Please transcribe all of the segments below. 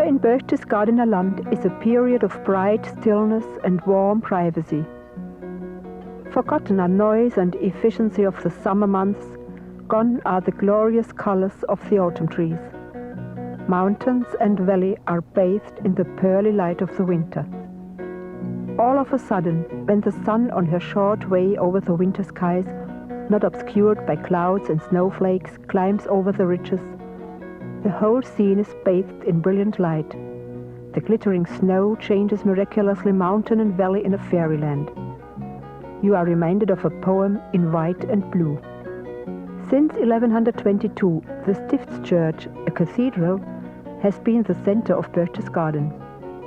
in Berchtesgadener land is a period of bright stillness and warm privacy. Forgotten are noise and efficiency of the summer months, gone are the glorious colors of the autumn trees. Mountains and valley are bathed in the pearly light of the winter. All of a sudden, when the sun on her short way over the winter skies, not obscured by clouds and snowflakes, climbs over the ridges, the whole scene is bathed in brilliant light. The glittering snow changes miraculously mountain and valley in a fairyland. You are reminded of a poem in white and blue. Since 1122, the Stiftschurch, a cathedral, has been the center of Berchtesgaden.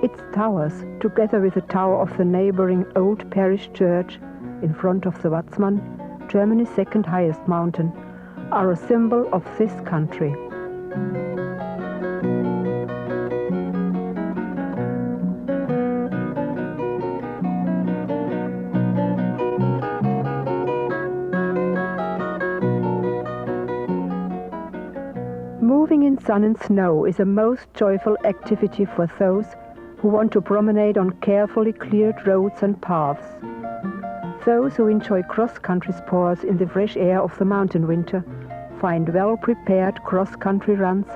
Its towers, together with the tower of the neighboring old parish church in front of the Watzmann, Germany's second highest mountain, are a symbol of this country. Moving in sun and snow is a most joyful activity for those who want to promenade on carefully cleared roads and paths. Those who enjoy cross-country sports in the fresh air of the mountain winter find well-prepared cross-country runs,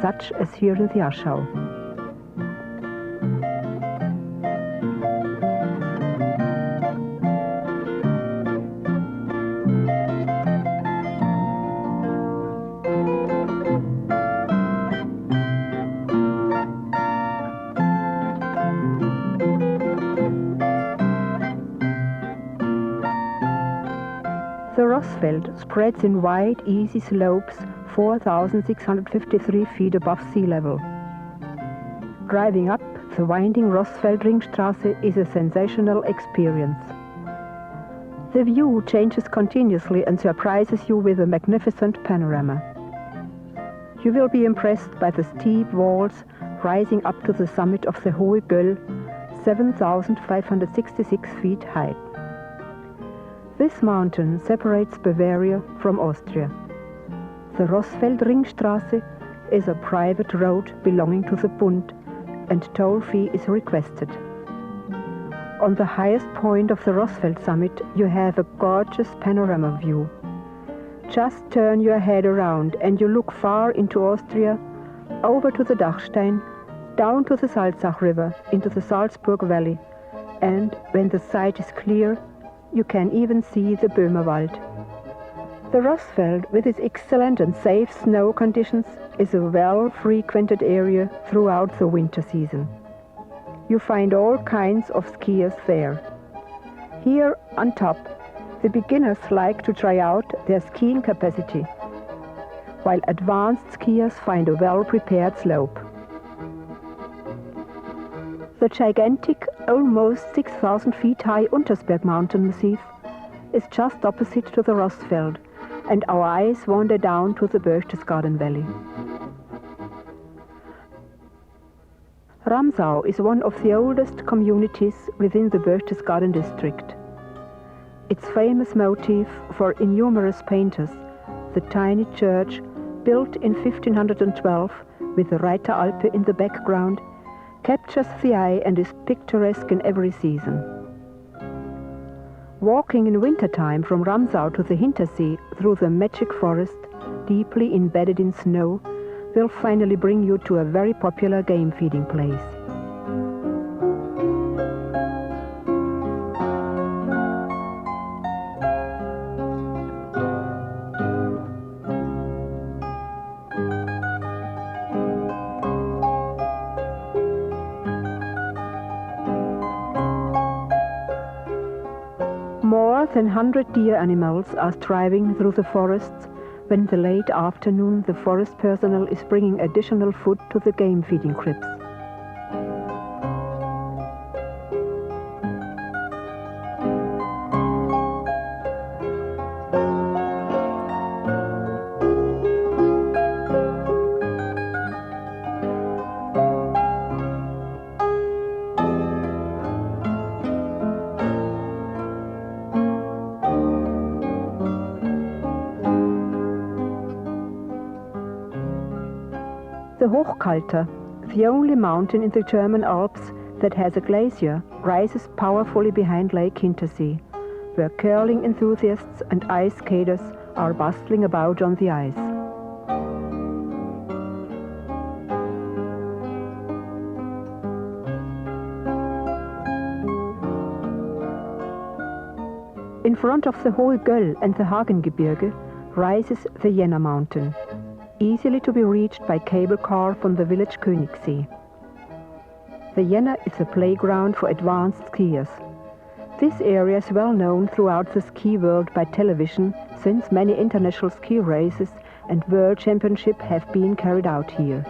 such as here in the Aschau. The Rossfeld spreads in wide, easy slopes 4,653 feet above sea level. Driving up the winding Rossfeld-Ringstraße is a sensational experience. The view changes continuously and surprises you with a magnificent panorama. You will be impressed by the steep walls rising up to the summit of the Hohe Göll, 7,566 feet high. This mountain separates Bavaria from Austria. The Rossfeld-Ringstraße is a private road belonging to the Bund, and toll fee is requested. On the highest point of the Rossfeld summit, you have a gorgeous panorama view. Just turn your head around and you look far into Austria, over to the Dachstein, down to the Salzach River, into the Salzburg Valley, and when the sight is clear, you can even see the Böhmerwald. The Rossfeld, with its excellent and safe snow conditions, is a well-frequented area throughout the winter season. You find all kinds of skiers there. Here on top, the beginners like to try out their skiing capacity, while advanced skiers find a well-prepared slope. The gigantic, almost 6,000 feet high Untersberg mountain massif is just opposite to the Rossfeld, and our eyes wander down to the Berchtesgaden Valley. Ramsau is one of the oldest communities within the Berchtesgaden district. Its famous motif for innumerous painters, the tiny church, built in 1512 with the Reiteralpe in the background, captures the eye and is picturesque in every season. Walking in wintertime from Ramsau to the Hintersee through the magic forest, deeply embedded in snow, will finally bring you to a very popular game feeding place. More than 100 deer animals are striving through the forests when in the late afternoon the forest personnel is bringing additional food to the game feeding cribs. The Hochkalter, the only mountain in the German Alps that has a glacier, rises powerfully behind Lake Hintersee, where curling enthusiasts and ice skaters are bustling about on the ice. In front of the Hohe Göll and the Hagengebirge rises the Jena mountain, easily to be reached by cable car from the village Königssee. The Jena is a playground for advanced skiers. This area is well known throughout the ski world by television, since many international ski races and world championships have been carried out here.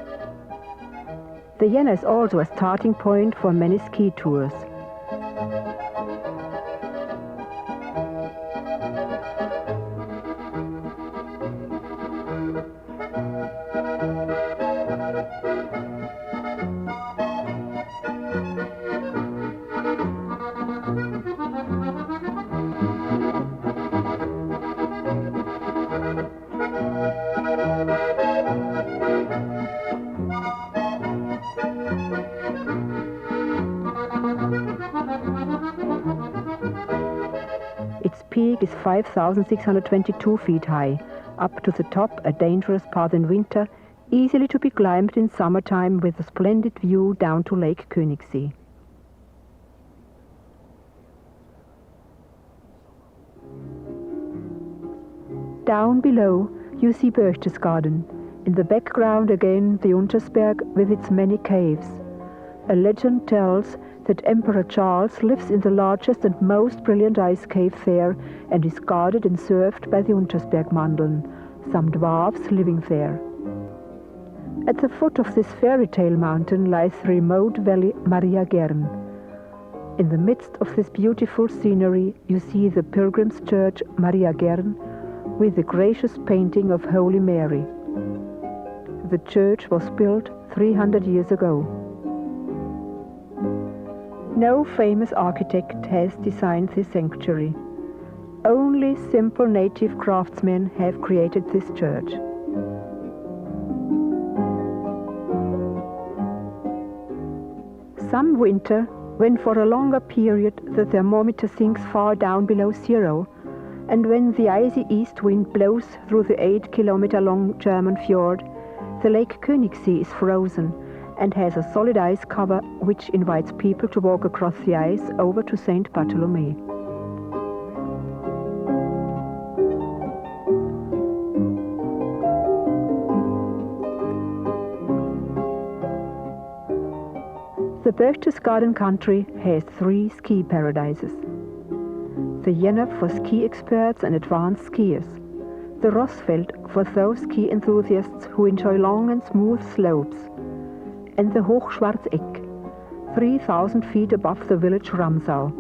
The Jena is also a starting point for many ski tours. Its peak is 5,622 feet high. Up to the top, a dangerous path in winter, easily to be climbed in summertime with a splendid view down to Lake Königssee. Down below, you see Berchtesgaden. In the background again, the Untersberg with its many caves. A legend tells that Emperor Charles lives in the largest and most brilliant ice cave there and is guarded and served by the Untersbergmandeln, some dwarfs living there. At the foot of this fairy tale mountain lies the remote valley Maria Gern. In the midst of this beautiful scenery you see the pilgrims' church Maria Gern with the gracious painting of Holy Mary. The church was built 300 years ago. No famous architect has designed this sanctuary. Only simple native craftsmen have created this church. Some winter, when for a longer period the thermometer sinks far down below zero, and when the icy east wind blows through the 8-kilometer-long German fjord, the Lake Königssee is frozen and has a solid ice cover which invites people to walk across the ice over to St. Bartholomew. The Berchtesgaden country has 3 ski paradises. The Jena for ski experts and advanced skiers, the Rossfeld for those ski enthusiasts who enjoy long and smooth slopes, and the Hochschwarzeck, 3,000 feet above the village Ramsau,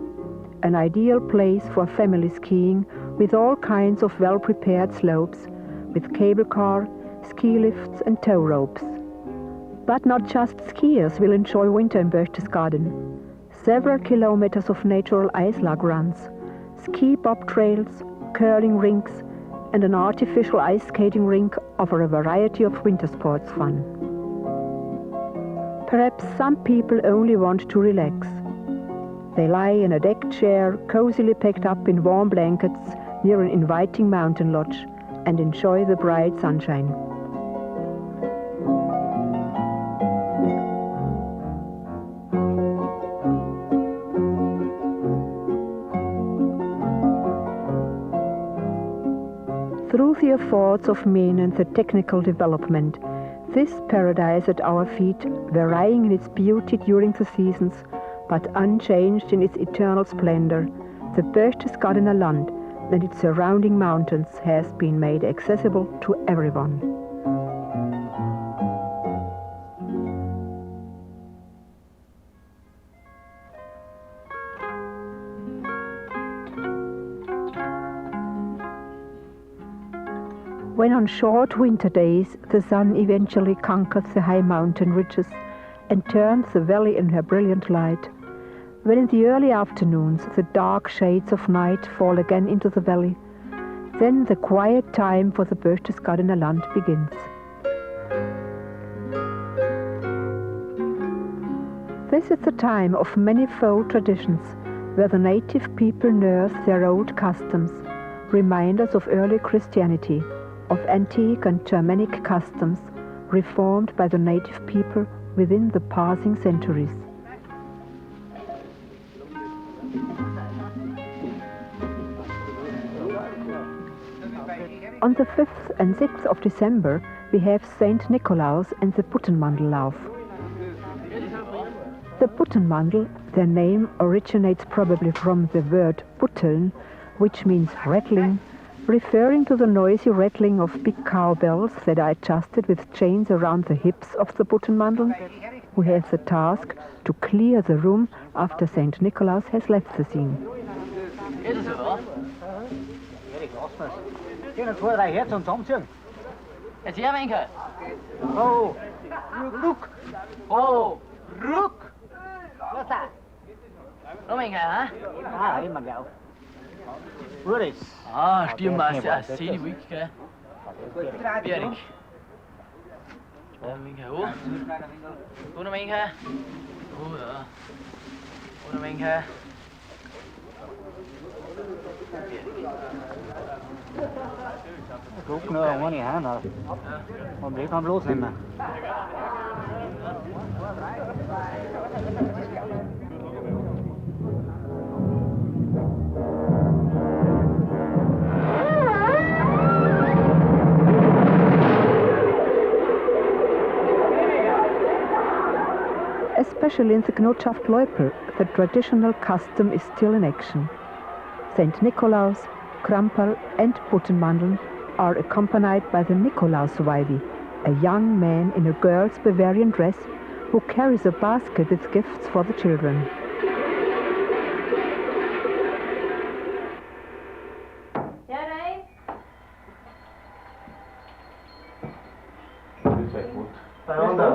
an ideal place for family skiing with all kinds of well-prepared slopes, with cable car, ski lifts and tow ropes. But not just skiers will enjoy winter in Berchtesgaden. Several kilometers of natural ice log runs, ski bob trails, curling rinks, and an artificial ice skating rink offer a variety of winter sports fun. Perhaps some people only want to relax. They lie in a deck chair, cozily packed up in warm blankets near an inviting mountain lodge and enjoy the bright sunshine. Through the efforts of men and the technical development, this paradise at our feet, varying in its beauty during the seasons, but unchanged in its eternal splendor, the Berchtesgadener land and its surrounding mountains has been made accessible to everyone. When on short winter days the sun eventually conquers the high mountain ridges and turns the valley in her brilliant light, when in the early afternoons the dark shades of night fall again into the valley, then the quiet time for the Berchtesgadener land begins. This is the time of many folk traditions, where the native people nurse their old customs, reminders of early Christianity, of antique and Germanic customs, reformed by the native people within the passing centuries. On the 5th and 6th of December, we have Saint Nikolaus and the Puttenmandellauf. The Puttenmandel, their name originates probably from the word putteln, which means rattling, referring to the noisy rattling of big cowbells that are adjusted with chains around the hips of the Puttenmandel, who has the task to clear the room after Saint Nikolaus has left the scene. Oh, look! Oh, look! What's that? Ah, immer gell. What is? Ah, stimmt, ich sehe die Wiki, gell? Bierig. Oh. Guten Menge. Oh, ja. Guten Menge. Guck nur, ohne Hand. Und wir können losnehmen. Especially in the Gnotschaftsloiper, the traditional custom is still in action. Saint Nikolaus, Kramperl and Puttenmandeln are accompanied by the Nikolausweibi, a young man in a girl's Bavarian dress who carries a basket with gifts for the children.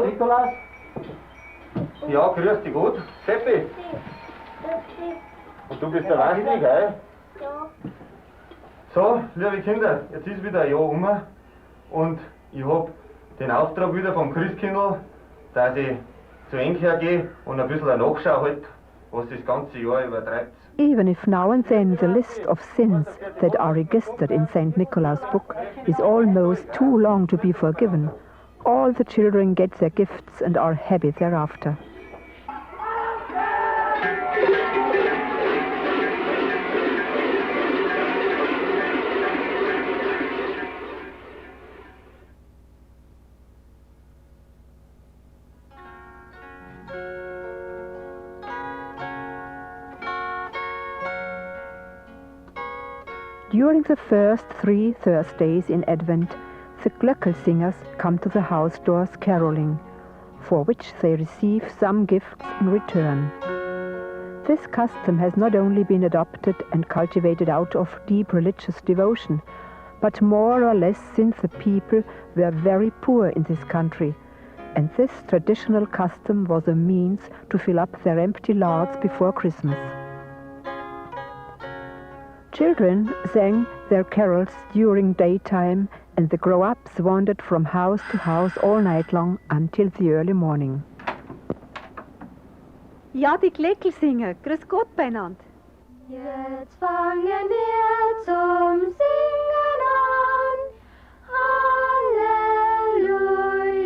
Nikolaus? Ja, grüß dich gut. Seppi. Und du bist der Weihnachtszeit, gell? Ja. So, liebe Kinder, jetzt ist wieder ein Jahr um und ich hab den Auftrag wieder vom Christkindl, dass ich zu eng hergehe und ein bisschen eine Nachschau halt, was das ganze Jahr übertreibt. Even if now and then the list of sins that are registered in St. Nicolaus' book is almost too long to be forgiven, all the children get their gifts and are happy thereafter. During the first 3 Thursdays in Advent, the Glöckelsingers come to the house doors caroling, for which they receive some gifts in return. This custom has not only been adopted and cultivated out of deep religious devotion, but more or less since the people were very poor in this country, and this traditional custom was a means to fill up their empty lards before Christmas. Children sang their carols during daytime, and the grown-ups wandered from house to house all night long until the early morning. Ja, die Glöckelsinger, grüß Gott beieinander. Jetzt fangen wir zum Singen an.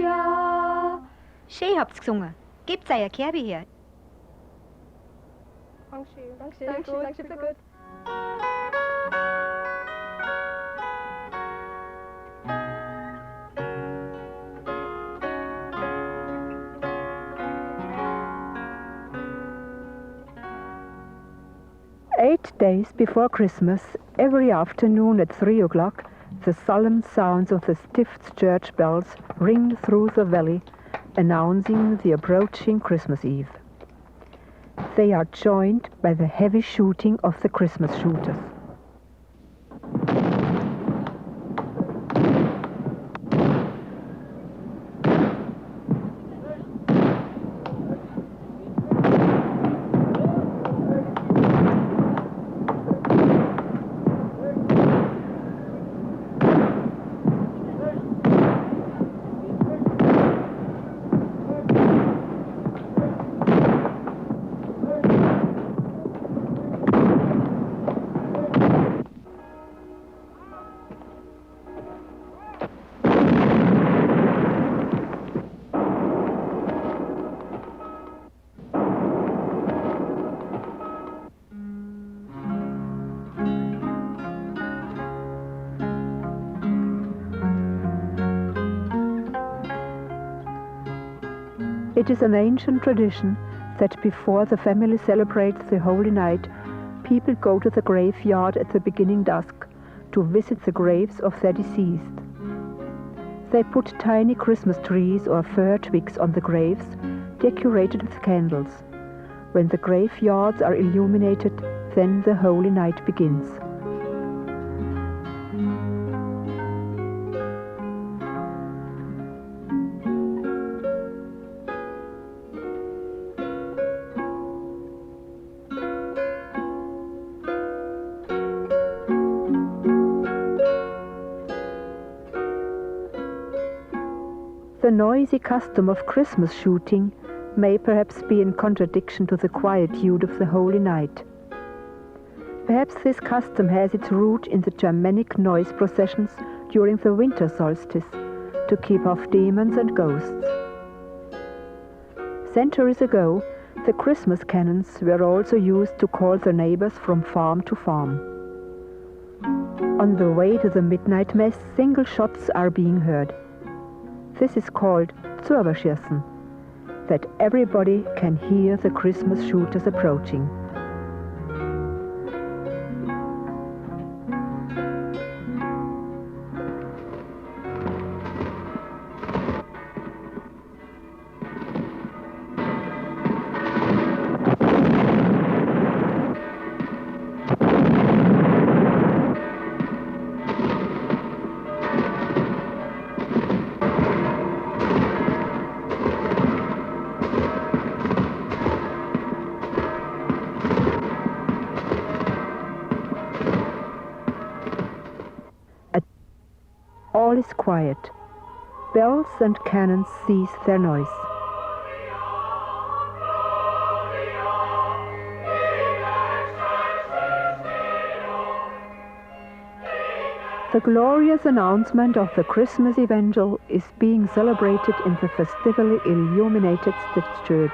Halleluja. Schön habt's gesungen. Gebt's euer Kerbe her. Dankeschön, sehr gut. 8 days before Christmas, every afternoon at 3 o'clock, the solemn sounds of the Stift's church bells ring through the valley, announcing the approaching Christmas Eve. They are joined by the heavy shooting of the Christmas shooters. It is an ancient tradition that before the family celebrates the Holy Night, people go to the graveyard at the beginning dusk to visit the graves of their deceased. They put tiny Christmas trees or fir twigs on the graves, decorated with candles. When the graveyards are illuminated, then the Holy Night begins. The noisy custom of Christmas shooting may perhaps be in contradiction to the quietude of the Holy Night. Perhaps this custom has its root in the Germanic noise processions during the winter solstice to keep off demons and ghosts. Centuries ago, the Christmas cannons were also used to call the neighbors from farm to farm. On the way to the midnight mass, single shots are being heard. This is called Zauberschießen, that everybody can hear the Christmas shooters approaching. All is quiet. Bells and cannons cease their noise. The glorious announcement of the Christmas evangel is being celebrated in the festively illuminated church.